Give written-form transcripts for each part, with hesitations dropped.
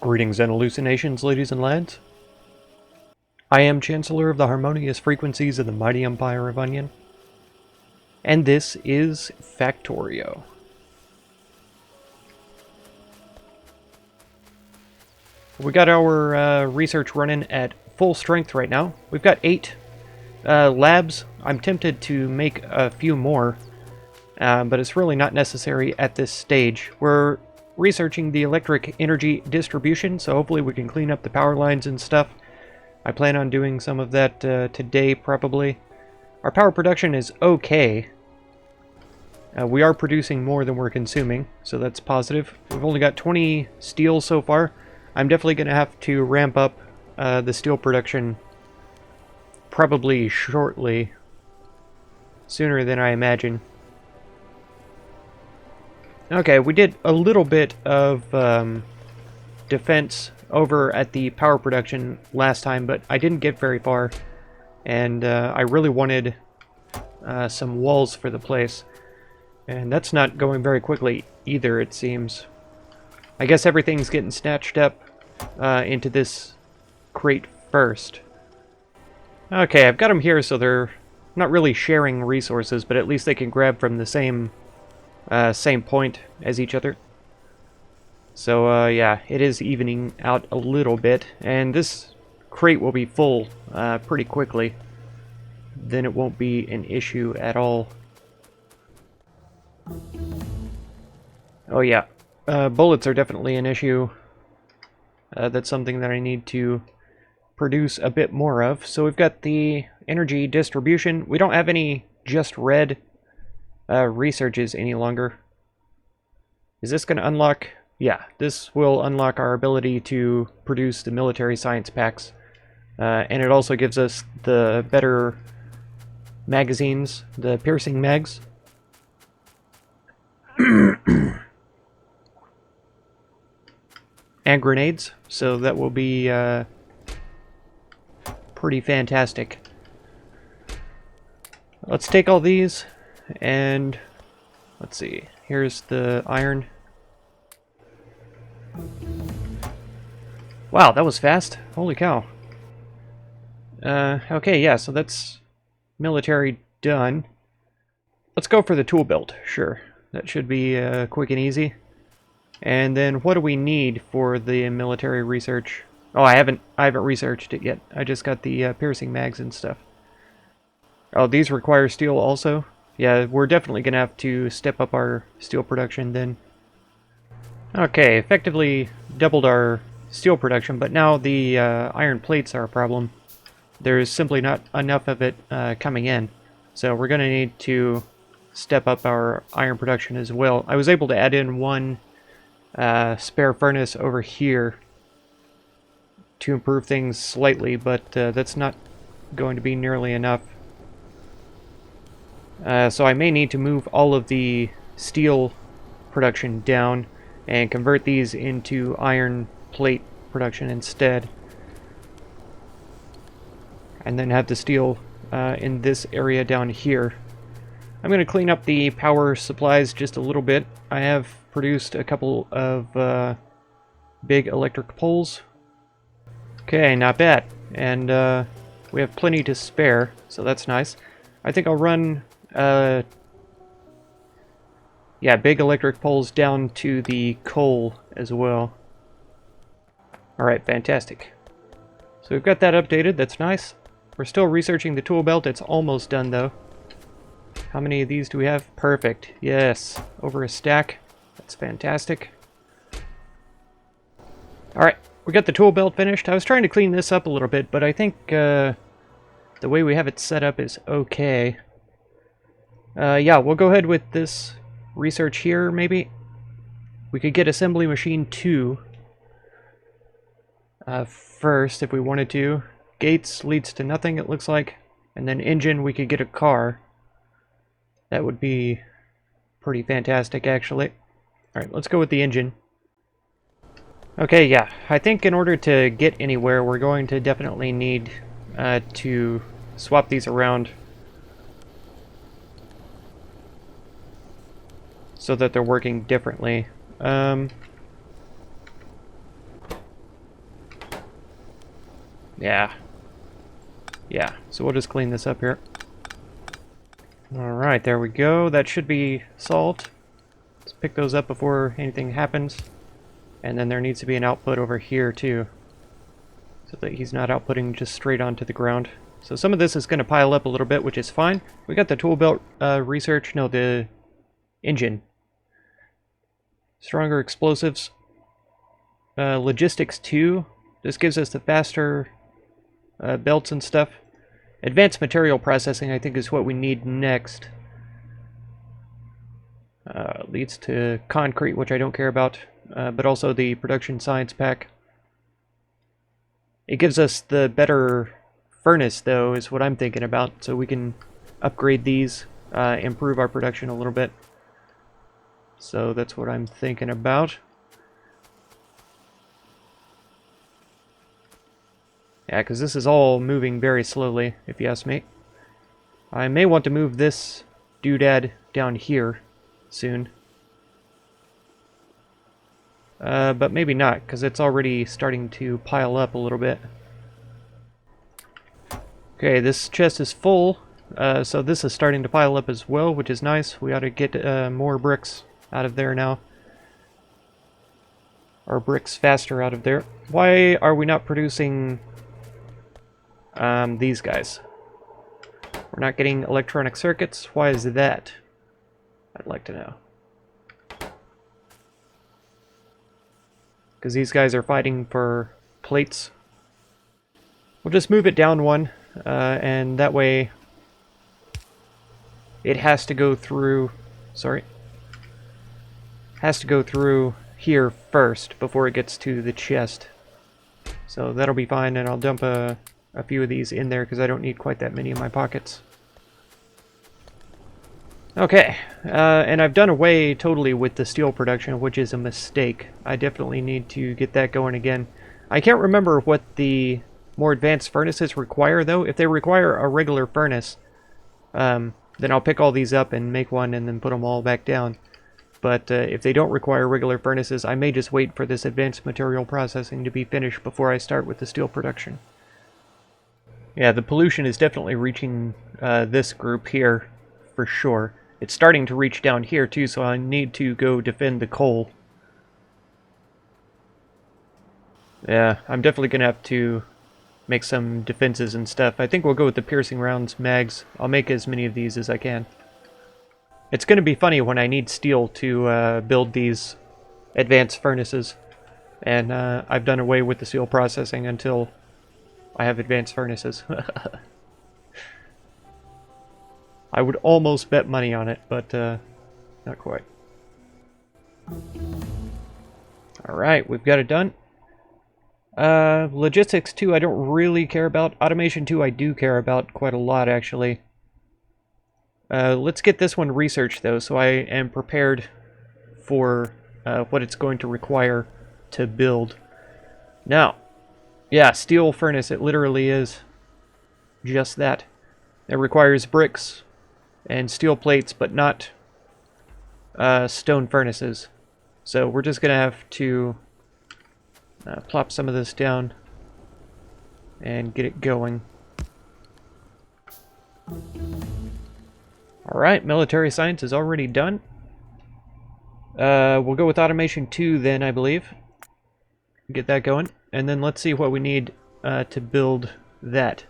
Greetings and hallucinations, ladies and lads. I am Chancellor of the harmonious frequencies of the mighty Empire of Onion, and this is Factorio. We got our research running at full strength right now. We've got 8 labs. I'm tempted to make a few more, but it's really not necessary at this stage. We're researching the electric energy distribution, so hopefully we can clean up the power lines and stuff. I plan on doing some of that today, probably. Our power production is okay. We are producing more than we're consuming, so that's positive. We've only got 20 steel so far. I'm definitely going to have to ramp up the steel production probably shortly, sooner than I imagine. Okay, we did a little bit of defense over at the power production last time, but I didn't get very far, and I really wanted some walls for the place, and that's not going very quickly either, it seems. I guess everything's getting snatched up into this crate first. Okay, I've got them here, so they're not really sharing resources, but at least they can grab from the same point as each other. So yeah, it is evening out a little bit, and this crate will be full pretty quickly. Then it won't be an issue at all. Oh yeah, bullets are definitely an issue. That's something that I need to produce a bit more of. So we've got the energy distribution. We don't have any just red researches any longer. Is this going to unlock? Yeah, this will unlock our ability to produce the military science packs. And it also gives us the better magazines, the piercing mags. And grenades, so that will be pretty fantastic. Let's take all these, and let's see, here's the iron. Wow, that was fast. Holy cow. Okay, yeah, so that's military done. Let's go for the tool belt, sure. That should be quick and easy. And then what do we need for the military research? Oh, I haven't researched it yet. I just got the piercing mags and stuff. Oh, these require steel also? Yeah, we're definitely going to have to step up our steel production then. Okay, effectively doubled our steel production, but now the iron plates are a problem. There's simply not enough of it coming in. So we're going to need to step up our iron production as well. I was able to add in one spare furnace over here to improve things slightly, but that's not going to be nearly enough. So I may need to move all of the steel production down and convert these into iron plate production instead, and then have the steel in this area down here. I'm going to clean up the power supplies just a little bit. I have produced a couple of big electric poles. Okay, not bad. And we have plenty to spare, so that's nice. I think I'll run yeah, big electric poles down to the coal as well. Alright, fantastic. So we've got that updated, that's nice. We're still researching the tool belt, it's almost done though. How many of these do we have? Perfect. Yes. Over a stack. That's fantastic. Alright. We got the tool belt finished. I was trying to clean this up a little bit, but I think the way we have it set up is okay. Yeah, we'll go ahead with this research here, maybe. We could get assembly machine 2 first if we wanted to. Gates leads to nothing, it looks like. And then engine, we could get a car. That would be pretty fantastic, actually. Alright, let's go with the engine. Okay, yeah. I think in order to get anywhere, we're going to definitely need to swap these around so that they're working differently. Yeah. Yeah, so we'll just clean this up here. Alright, there we go. That should be solved. Let's pick those up before anything happens. And then there needs to be an output over here too, so that he's not outputting just straight onto the ground. So some of this is going to pile up a little bit, which is fine. We got the tool belt research, no, the engine. Stronger explosives. Logistics 2. This gives us the faster belts and stuff. Advanced material processing, I think, is what we need next. Leads to concrete, which I don't care about. But also the production science pack. It gives us the better furnace, though, is what I'm thinking about. So we can upgrade these, improve our production a little bit. So that's what I'm thinking about. Yeah, because this is all moving very slowly, if you ask me. I may want to move this doodad down here soon. But maybe not, because it's already starting to pile up a little bit. Okay, this chest is full, so this is starting to pile up as well, which is nice. We ought to get more bricks out of there now. Or bricks faster out of there. Why are we not producing these guys? We're not getting electronic circuits. Why is that? I'd like to know. Because these guys are fighting for plates. We'll just move it down one, and that way it has to go through, has to go through here first before it gets to the chest. So that'll be fine, and I'll dump a few of these in there because I don't need quite that many in my pockets. Okay, and I've done away totally with the steel production, which is a mistake. I definitely need to get that going again. I can't remember what the more advanced furnaces require, though. If they require a regular furnace, then I'll pick all these up and make one and then put them all back down. But if they don't require regular furnaces, I may just wait for this advanced material processing to be finished before I start with the steel production. Yeah, the pollution is definitely reaching this group here, for sure. It's starting to reach down here too, so I need to go defend the coal. Yeah, I'm definitely going to have to make some defenses and stuff. I think we'll go with the piercing rounds mags. I'll make as many of these as I can. It's going to be funny when I need steel to build these advanced furnaces. And I've done away with the steel processing until I have advanced furnaces. I would almost bet money on it, but not quite. Alright, we've got it done. Logistics 2 I don't really care about. Automation 2 I do care about quite a lot, actually. Let's get this one researched, though, so I am prepared for what it's going to require to build. Now, yeah, steel furnace, it literally is just that. It requires bricks and steel plates, but not stone furnaces. So we're just going to have to plop some of this down and get it going. Alright, military science is already done. We'll go with automation 2 then, I believe. Get that going. And then let's see what we need to build that.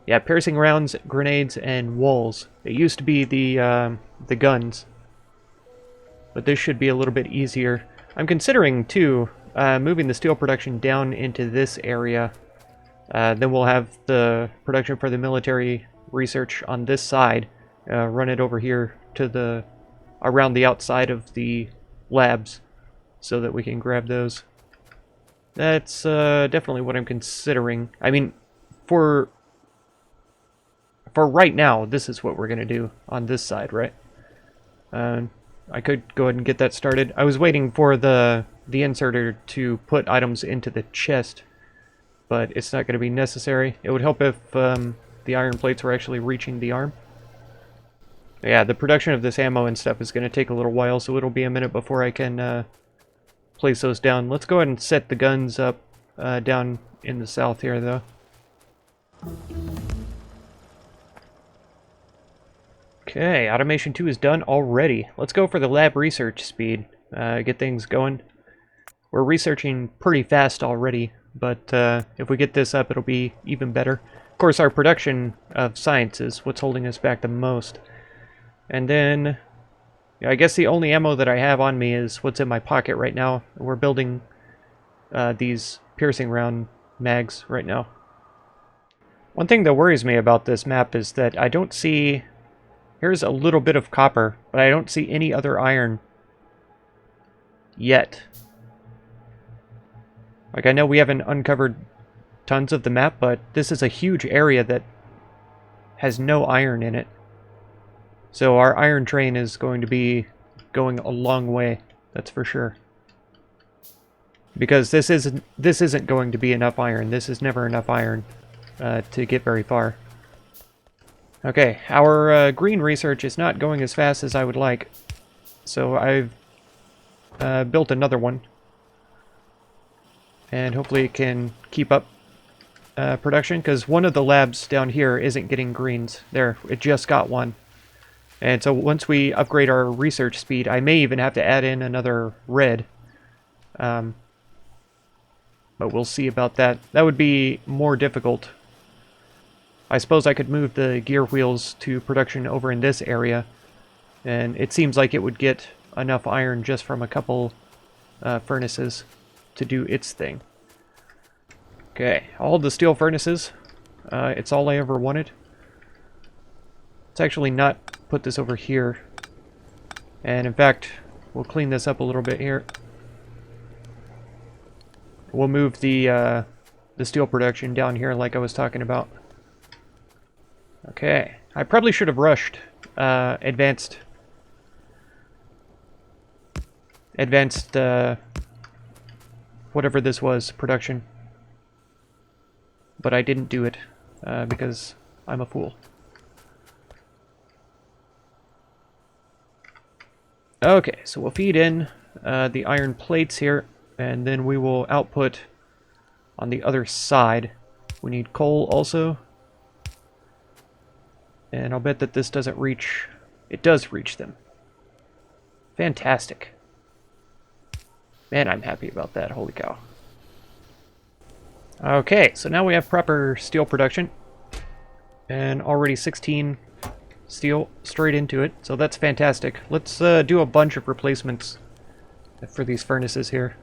Yeah, piercing rounds, grenades, and walls. It used to be the guns, but this should be a little bit easier. I'm considering, too, moving the steel production down into this area. Then we'll have the production for the military research on this side. Run it over here to around the outside of the labs so that we can grab those. That's definitely what I'm considering. I mean, for right now, this is what we're going to do on this side, right? I could go ahead and get that started. I was waiting for the inserter to put items into the chest, but it's not going to be necessary. It would help if the iron plates were actually reaching the arm. Yeah, the production of this ammo and stuff is going to take a little while, so it'll be a minute before I can place those down. Let's go ahead and set the guns up down in the south here, though. Okay, Automation 2 is done already. Let's go for the lab research speed. Get things going. We're researching pretty fast already, but if we get this up, it'll be even better. Of course, our production of science is what's holding us back the most. And then, yeah, I guess the only ammo that I have on me is what's in my pocket right now. We're building these piercing round mags right now. One thing that worries me about this map is that I don't see... Here's a little bit of copper, but I don't see any other iron yet. Like, I know we haven't uncovered tons of the map, but this is a huge area that has no iron in it. So our iron train is going to be going a long way, that's for sure. Because this isn't going to be enough iron. This is never enough iron to get very far. Okay, our green research is not going as fast as I would like. So I've built another one. And hopefully it can keep up production, because one of the labs down here isn't getting greens. There, it just got one. And so once we upgrade our research speed, I may even have to add in another red. But we'll see about that. That would be more difficult. I suppose I could move the gear wheels to production over in this area, and it seems like it would get enough iron just from a couple furnaces to do its thing. Okay, all the steel furnaces. It's all I ever wanted. Let's actually not put this over here. And in fact, we'll clean this up a little bit here. We'll move the steel production down here like I was talking about. Okay, I probably should have rushed advanced whatever this was, production. But I didn't do it because I'm a fool. Okay, so we'll feed in the iron plates here, and then we will output on the other side. We need coal also. And I'll bet that this doesn't reach... It does reach them. Fantastic. Man, I'm happy about that. Holy cow. Okay, so now we have proper steel production. And already 16 steel straight into it. So that's fantastic. Let's do a bunch of replacements for these furnaces here.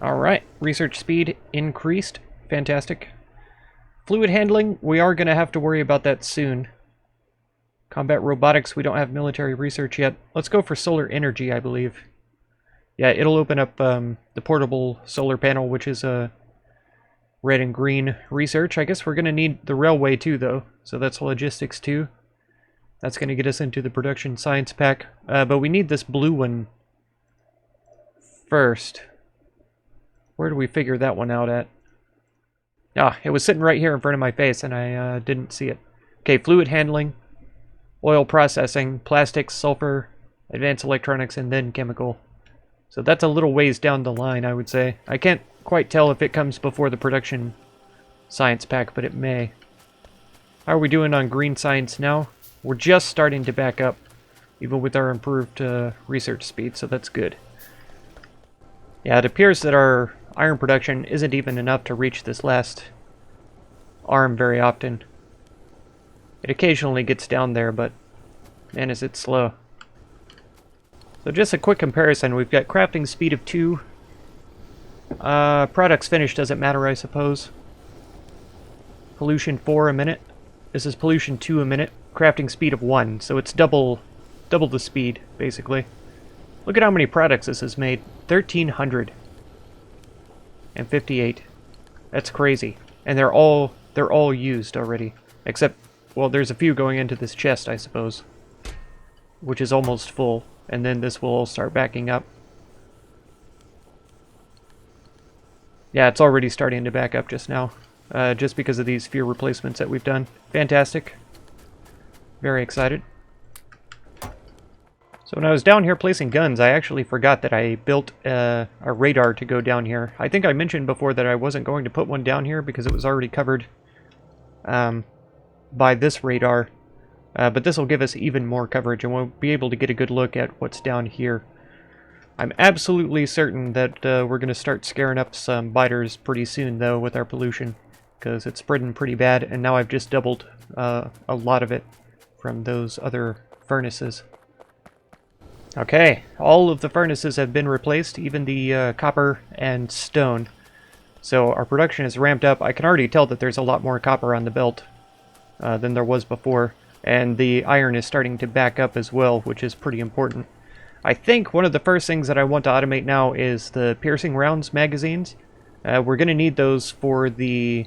Alright, research speed increased. Fantastic. Fluid handling, we are going to have to worry about that soon. Combat robotics, we don't have military research yet. Let's go for solar energy, I believe. Yeah, it'll open up the portable solar panel, which is a red and green research. I guess we're going to need the railway too, though. So that's logistics too. That's going to get us into the production science pack. But we need this blue one first. Where do we figure that one out at? Ah, it was sitting right here in front of my face and I didn't see it. Okay, fluid handling, oil processing, plastics, sulfur, advanced electronics, and then chemical. So that's a little ways down the line, I would say. I can't quite tell if it comes before the production science pack, but it may. How are we doing on green science now? We're just starting to back up, even with our improved research speed, so that's good. Yeah, it appears that our iron production isn't even enough to reach this last arm very often. It occasionally gets down there, but man, is it slow. So just a quick comparison, we've got crafting speed of 2. Products finished doesn't matter, I suppose. Pollution 4 a minute. This is pollution 2 a minute. Crafting speed of 1, so it's double the speed, basically. Look at how many products this has made. 1,358. That's crazy. And they're all used already. Except, well, there's a few going into this chest, I suppose. Which is almost full. And then this will all start backing up. Yeah, it's already starting to back up just now. Just because of these few replacements that we've done. Fantastic. Very excited. So when I was down here placing guns, I actually forgot that I built a radar to go down here. I think I mentioned before that I wasn't going to put one down here because it was already covered by this radar. But this will give us even more coverage, and we'll be able to get a good look at what's down here. I'm absolutely certain that we're going to start scaring up some biters pretty soon, though, with our pollution, because it's spreading pretty bad, and now I've just doubled a lot of it from those other furnaces. Okay, all of the furnaces have been replaced, even the copper and stone. So our production is ramped up. I can already tell that there's a lot more copper on the belt than there was before. And the iron is starting to back up as well, which is pretty important. I think one of the first things that I want to automate now is the piercing rounds magazines. We're going to need those for the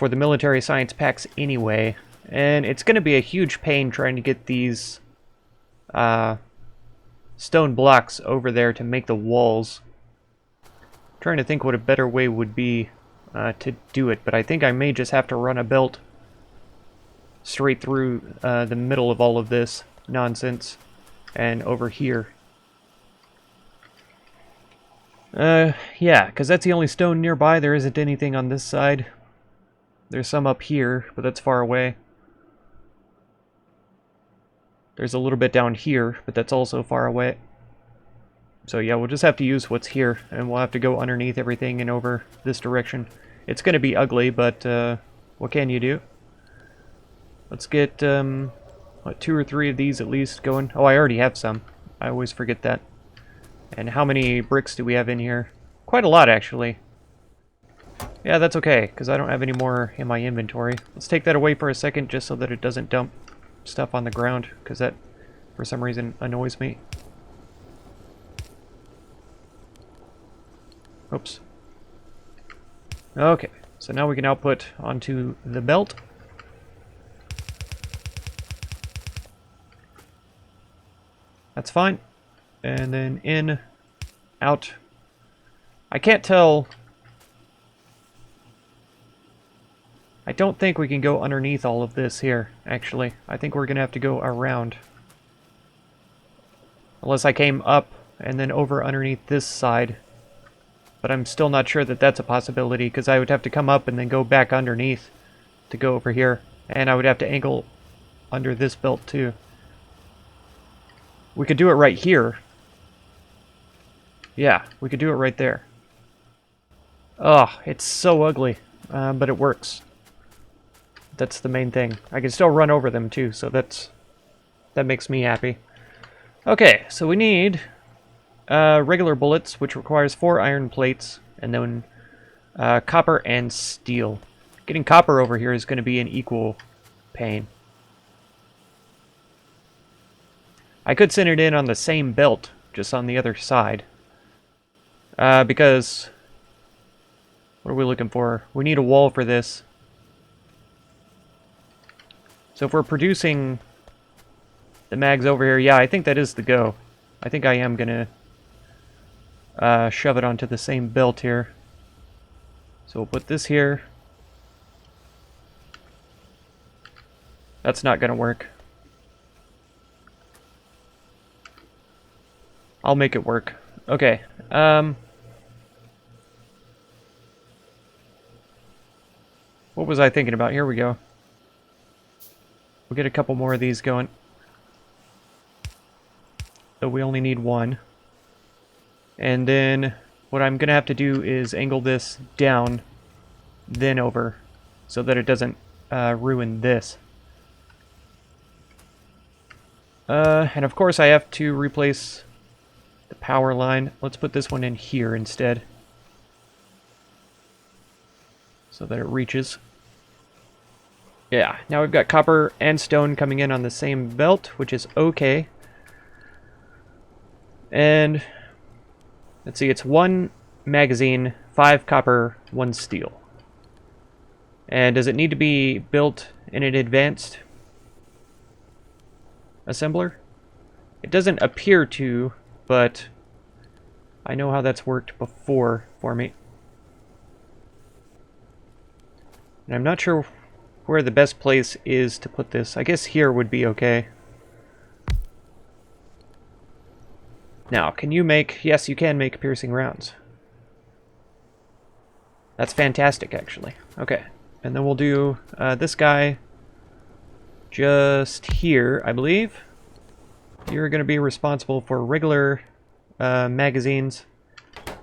military science packs anyway. And it's going to be a huge pain trying to get these stone blocks over there to make the walls. I'm trying to think what a better way would be to do it, but I think I may just have to run a belt straight through the middle of all of this nonsense and over here. Yeah, because that's the only stone nearby. There isn't anything on this side. There's some up here, but that's far away. There's a little bit down here, but that's also far away. So yeah, we'll just have to use what's here, and we'll have to go underneath everything and over this direction. It's going to be ugly, but what can you do? Let's get, what, 2 or 3 of these at least going. Oh, I already have some. I always forget that. And how many bricks do we have in here? Quite a lot, actually. Yeah, that's okay, because I don't have any more in my inventory. Let's take that away for a second, just so that it doesn't dump stuff on the ground, because that, for some reason, annoys me. Oops. Okay, so now we can output onto the belt. That's fine. And then in, out. I can't tell. I don't think we can go underneath all of this here, actually. I think we're going to have to go around. Unless I came up and then over underneath this side. But I'm still not sure that that's a possibility, because I would have to come up and then go back underneath to go over here. And I would have to angle under this belt too. We could do it right here. Yeah, we could do it right there. Ugh, it's so ugly, but it works. That's the main thing. I can still run over them too, so that makes me happy. Okay, so we need regular bullets, which requires 4 iron plates, and then copper and steel. Getting copper over here is going to be an equal pain. I could send it in on the same belt, just on the other side. Because, what are we looking for? We need a wall for this. So if we're producing the mags over here, yeah, I think that is the go. I think I am going to shove it onto the same belt here. So we'll put this here. That's not going to work. I'll make it work. Okay. What was I thinking about? Here we go. We'll get a couple more of these going. So we only need 1. And then what I'm going to have to do is angle this down, then over, so that it doesn't ruin this. And of course I have to replace the power line. Let's put this one in here instead, so that it reaches. Yeah, now we've got copper and stone coming in on the same belt, which is okay. And let's see, it's 1 magazine, 5 copper, 1 steel. And does it need to be built in an advanced assembler? It doesn't appear to, but I know how that's worked before for me. And I'm not sure where the best place is to put this. I guess here would be okay. Now, can you make... Yes, you can make piercing rounds. That's fantastic, actually. Okay. And then we'll do this guy just here, I believe. You're going to be responsible for regular magazines.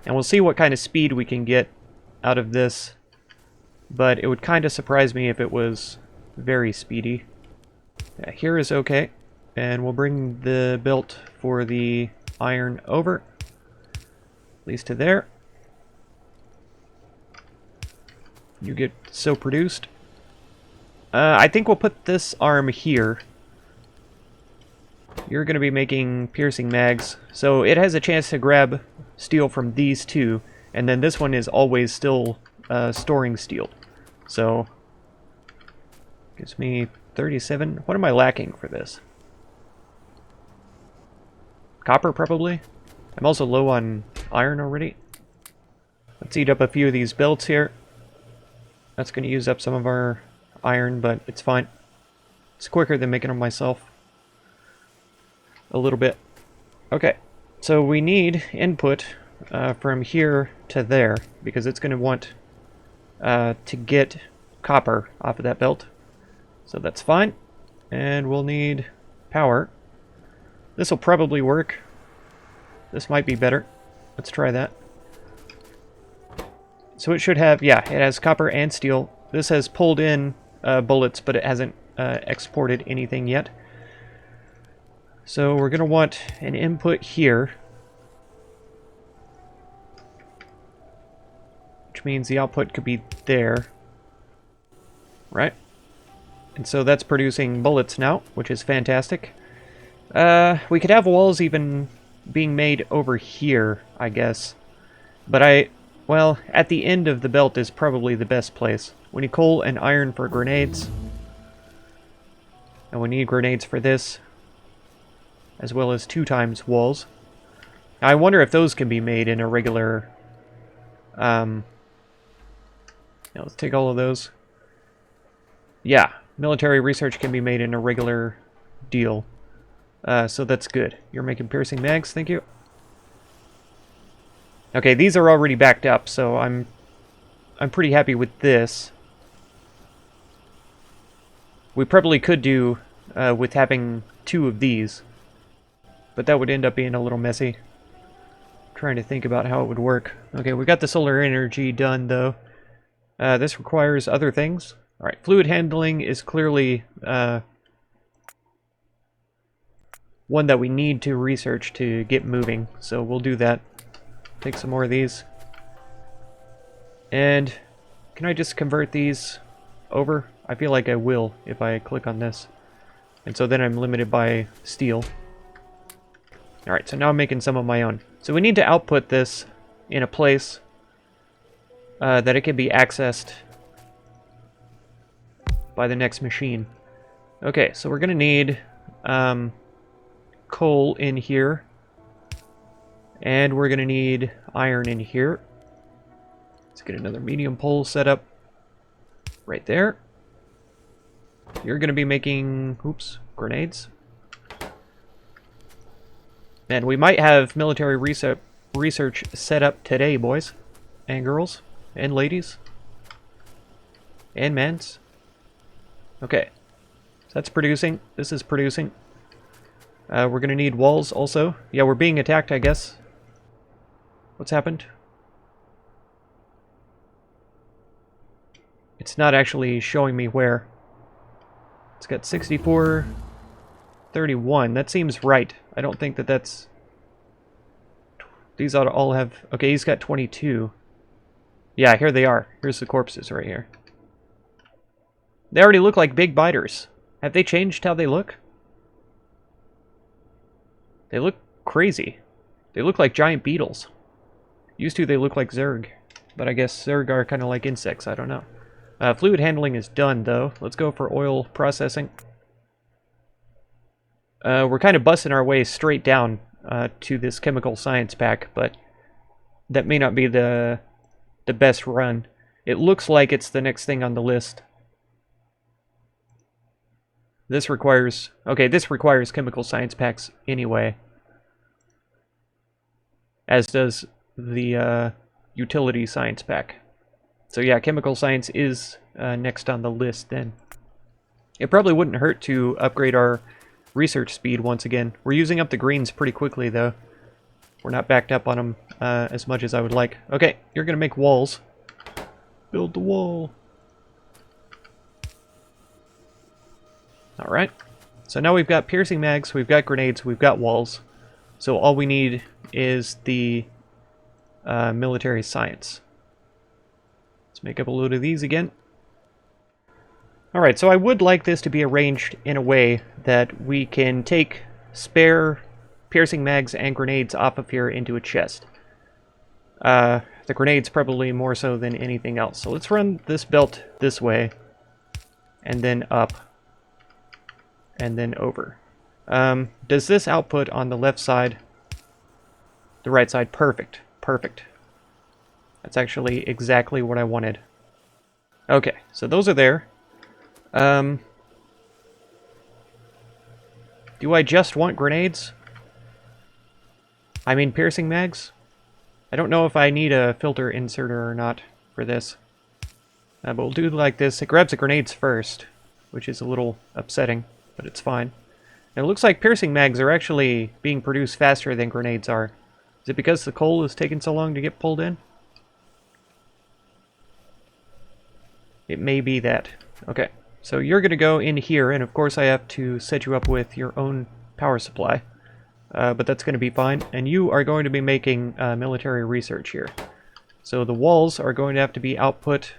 And we'll see what kind of speed we can get out of this. But it would kind of surprise me if it was very speedy. Yeah, here is okay. And we'll bring the belt for the iron over. At least to there. You get so produced. I think we'll put this arm here. You're going to be making piercing mags. So it has a chance to grab steel from these two. And then this one is always still storing steel. So, gives me 37. What am I lacking for this? Copper, probably? I'm also low on iron already. Let's eat up a few of these belts here. That's going to use up some of our iron, but it's fine. It's quicker than making them myself. A little bit. Okay, so we need input from here to there, because it's going to want to get copper off of that belt. So that's fine. And we'll need power. This will probably work. This might be better. Let's try that. So it should have, yeah, it has copper and steel. This has pulled in bullets, but it hasn't exported anything yet. So we're going to want an input here. Which means the output could be there. Right? And so that's producing bullets now, which is fantastic. We could have walls even being made over here, I guess. But well, at the end of the belt is probably the best place. We need coal and iron for grenades. And we need grenades for this. As well as 2 times walls. Now, I wonder if those can be made in a regular... Now, let's take all of those. Yeah, military research can be made in a regular deal. So that's good. You're making piercing mags, thank you. Okay, these are already backed up, so I'm pretty happy with this. We probably could do with having 2 of these, but that would end up being a little messy. Trying to think about how it would work. Okay, we got the solar energy done, though. This requires other things. Alright, fluid handling is clearly one that we need to research to get moving, so we'll do that. Take some more of these. And can I just convert these over? I feel like I will if I click on this. And so then I'm limited by steel. Alright, so now I'm making some of my own. So we need to output this in a place that it can be accessed by the next machine. Okay, so we're going to need coal in here. And we're going to need iron in here. Let's get another medium pole set up right there. You're going to be making, oops, grenades. And we might have military research set up today, boys and girls and ladies and mans. Okay, so that's producing. This is producing. We're going to need walls also. Yeah, we're being attacked, I guess. What's happened? It's not actually showing me where. It's got 64, 31. That seems right. I don't think that that's... These ought to all have... Okay, he's got 22. Yeah, here they are. Here's the corpses right here. They already look like big biters. Have they changed how they look? They look crazy. They look like giant beetles. Used to, they look like Zerg. But I guess Zerg are kind of like insects. I don't know. Fluid handling is done, though. Let's go for oil processing. We're kind of busting our way straight down to this chemical science pack, but that may not be the best run. It looks like it's the next thing on the list. This requires... Okay, this requires chemical science packs anyway. as does the utility science pack. So yeah, chemical science is next on the list then. It probably wouldn't hurt to upgrade our research speed once again. We're using up the greens pretty quickly though. We're not backed up on them as much as I would like. Okay, you're gonna make walls. Build the wall. Alright. So now we've got piercing mags, we've got grenades, we've got walls. So all we need is the military science. Let's make up a load of these again. Alright, so I would like this to be arranged in a way that we can take spare piercing mags and grenades off of here into a chest. The grenades probably more so than anything else. So let's run this belt this way, and then up, and then over. Does this output on the left side, the right side? Perfect. Perfect. That's actually exactly what I wanted. Okay, so those are there. Do I just want grenades? I mean piercing mags? I don't know if I need a filter inserter or not for this. But we'll do like this. It grabs the grenades first, which is a little upsetting, but it's fine. And it looks like piercing mags are actually being produced faster than grenades are. Is it because the coal is taking so long to get pulled in? It may be that. Okay, so you're going to go in here, and of course I have to set you up with your own power supply. But that's going to be fine. And you are going to be making military research here. So the walls are going to have to be output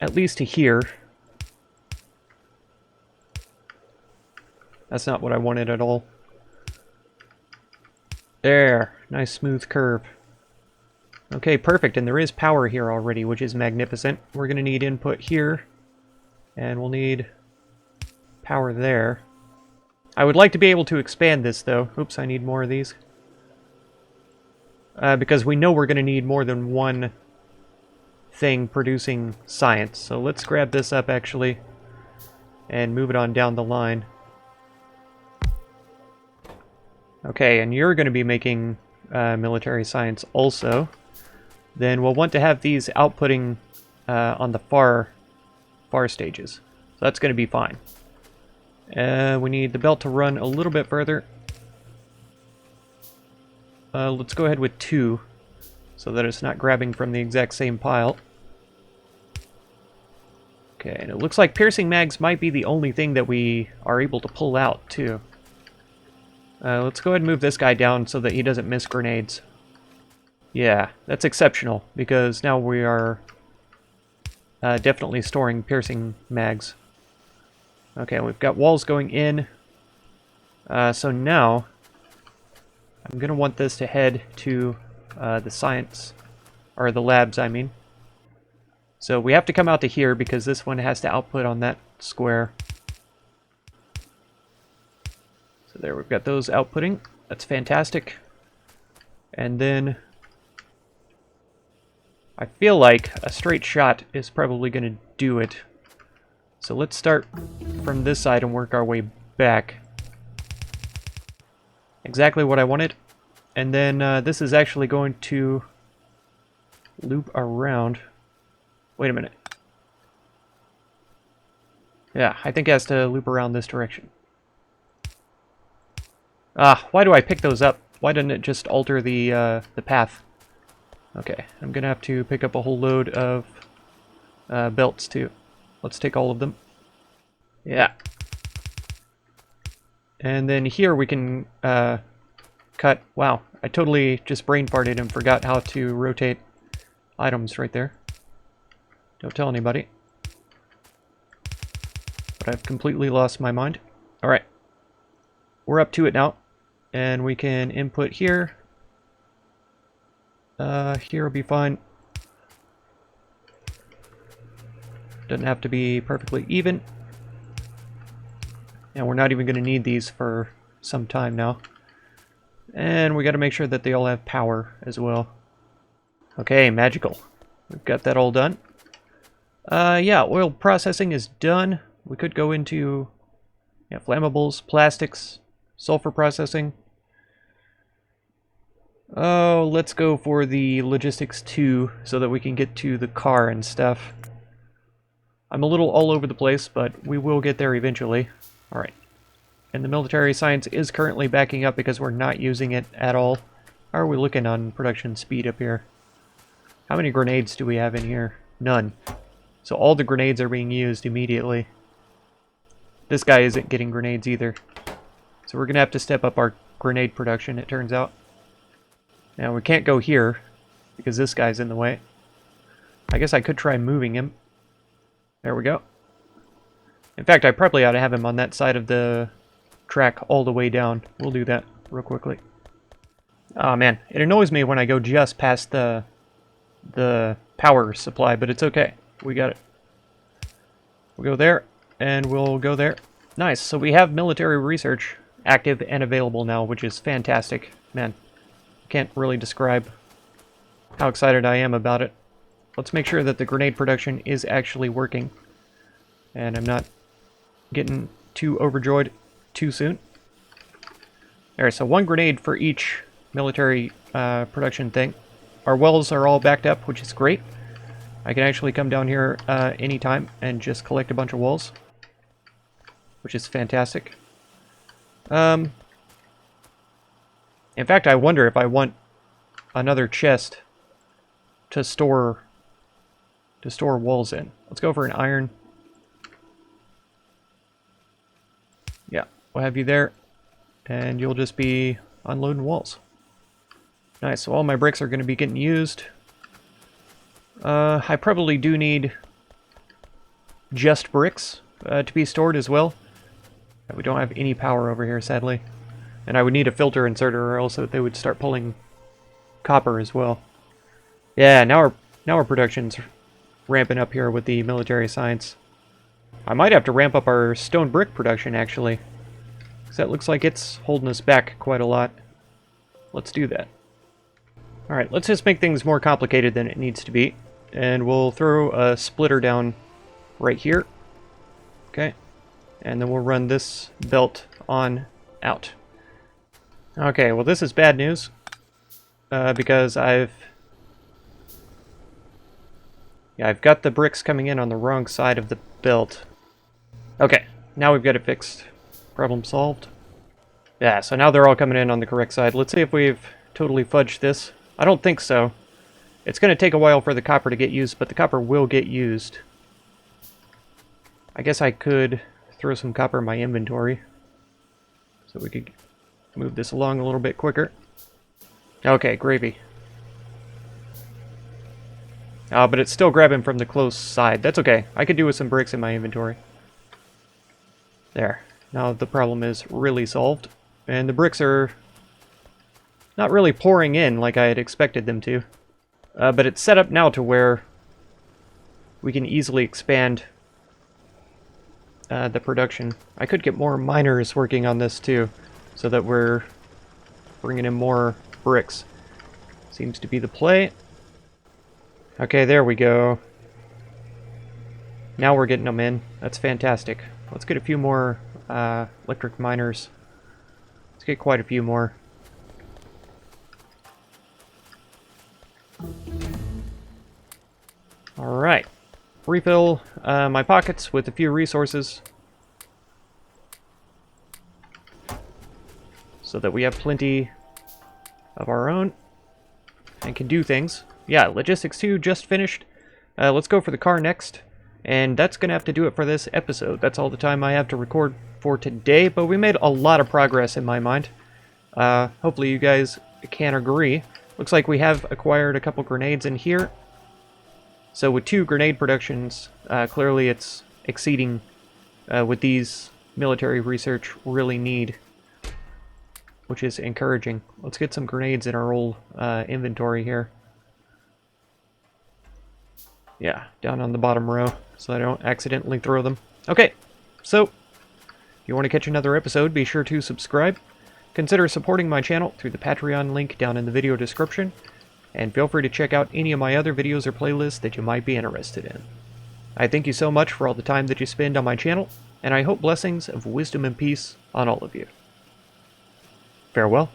at least to here. That's not what I wanted at all. There. Nice smooth curve. Okay, perfect. And there is power here already, which is magnificent. We're going to need input here. And we'll need power there. I would like to be able to expand this, though. Oops, I need more of these. Because we know we're going to need more than one thing producing science. So let's grab this up, actually, and move it on down the line. Okay, and you're going to be making military science also. Then we'll want to have these outputting on the far stages. So that's going to be fine. We need the belt to run a little bit further. Let's go ahead with 2, so that it's not grabbing from the exact same pile. Okay, and it looks like piercing mags might be the only thing that we are able to pull out, too. Let's go ahead and move this guy down so that he doesn't miss grenades. Yeah, that's exceptional, because now we are definitely storing piercing mags. Okay, we've got walls going in. So now, I'm going to want this to head to the science, or the labs, I mean. So we have to come out to here because this one has to output on that square. So there, we've got those outputting. That's fantastic. And then I feel like a straight shot is probably going to do it. So let's start from this side and work our way back. Exactly what I wanted. And then this is actually going to loop around. Wait a minute. Yeah, I think it has to loop around this direction. Ah, why do I pick those up? Why didn't it just alter the path? Okay, I'm gonna have to pick up a whole load of belts too. Let's take all of them. Yeah. And then here we can cut. Wow, I totally just brain farted and forgot how to rotate items right there. Don't tell anybody. But I've completely lost my mind. Alright. We're up to it now. And we can input here. Here will be fine. Doesn't have to be perfectly even. And we're not even going to need these for some time now. And we got to make sure that they all have power as well. Okay, magical. We've got that all done. Yeah, oil processing is done. We could go into flammables, plastics, sulfur processing. Oh, let's go for the logistics 2 so that we can get to the car and stuff. I'm a little all over the place, but we will get there eventually. Alright. And the military science is currently backing up because we're not using it at all. How are we looking on production speed up here? How many grenades do we have in here? None. So all the grenades are being used immediately. This guy isn't getting grenades either. So we're going to have to step up our grenade production, it turns out. Now we can't go here because this guy's in the way. I guess I could try moving him. There we go. In fact, I probably ought to have him on that side of the track all the way down. We'll do that real quickly. Oh man, it annoys me when I go just past the power supply, but it's okay. We got it. We'll go there, and we'll go there. Nice, so we have military research active and available now, which is fantastic. Man, can't really describe how excited I am about it. Let's make sure that the grenade production is actually working. And I'm not getting too overjoyed too soon. There, so 1 grenade for each military production thing. Our wells are all backed up, which is great. I can actually come down here anytime and just collect a bunch of walls, which is fantastic. In fact, I wonder if I want another chest to store walls in. Let's go for an iron. Yeah, we'll have you there, and you'll just be unloading walls. Nice, so all my bricks are going to be getting used. I probably do need just bricks to be stored as well. We don't have any power over here, sadly. And I would need a filter inserter, or else they would start pulling copper as well. Yeah, now our production's ramping up here with the military science. I might have to ramp up our stone brick production, actually, because that looks like it's holding us back quite a lot. Let's do that. Alright, let's just make things more complicated than it needs to be. And we'll throw a splitter down right here. Okay. And then we'll run this belt on out. Okay, well this is bad news. Because I've got the bricks coming in on the wrong side of the belt. Okay, now we've got it fixed. Problem solved. Yeah, so now they're all coming in on the correct side. Let's see if we've totally fudged this. I don't think so. It's going to take a while for the copper to get used, but the copper will get used. I guess I could throw some copper in my inventory, so we could move this along a little bit quicker. Okay, gravy. But it's still grabbing from the close side. That's okay. I could do with some bricks in my inventory. There. Now the problem is really solved. And the bricks are not really pouring in like I had expected them to. But it's set up now to where we can easily expand the production. I could get more miners working on this too, so that we're bringing in more bricks. Seems to be the play. Okay, there we go. Now we're getting them in. That's fantastic. Let's get a few more electric miners. Let's get quite a few more. Alright. Refill my pockets with a few resources, so that we have plenty of our own and can do things. Yeah, Logistics 2 just finished. Let's go for the car next. And that's going to have to do it for this episode. That's all the time I have to record for today, but we made a lot of progress in my mind. Hopefully you guys can agree. Looks like we have acquired a couple grenades in here. So with 2 grenade productions, clearly it's exceeding what these military research really need, which is encouraging. Let's get some grenades in our old inventory here. Yeah, down on the bottom row, so I don't accidentally throw them. Okay, so if you want to catch another episode, be sure to subscribe. Consider supporting my channel through the Patreon link down in the video description. And feel free to check out any of my other videos or playlists that you might be interested in. I thank you so much for all the time that you spend on my channel, and I hope blessings of wisdom and peace on all of you. Farewell.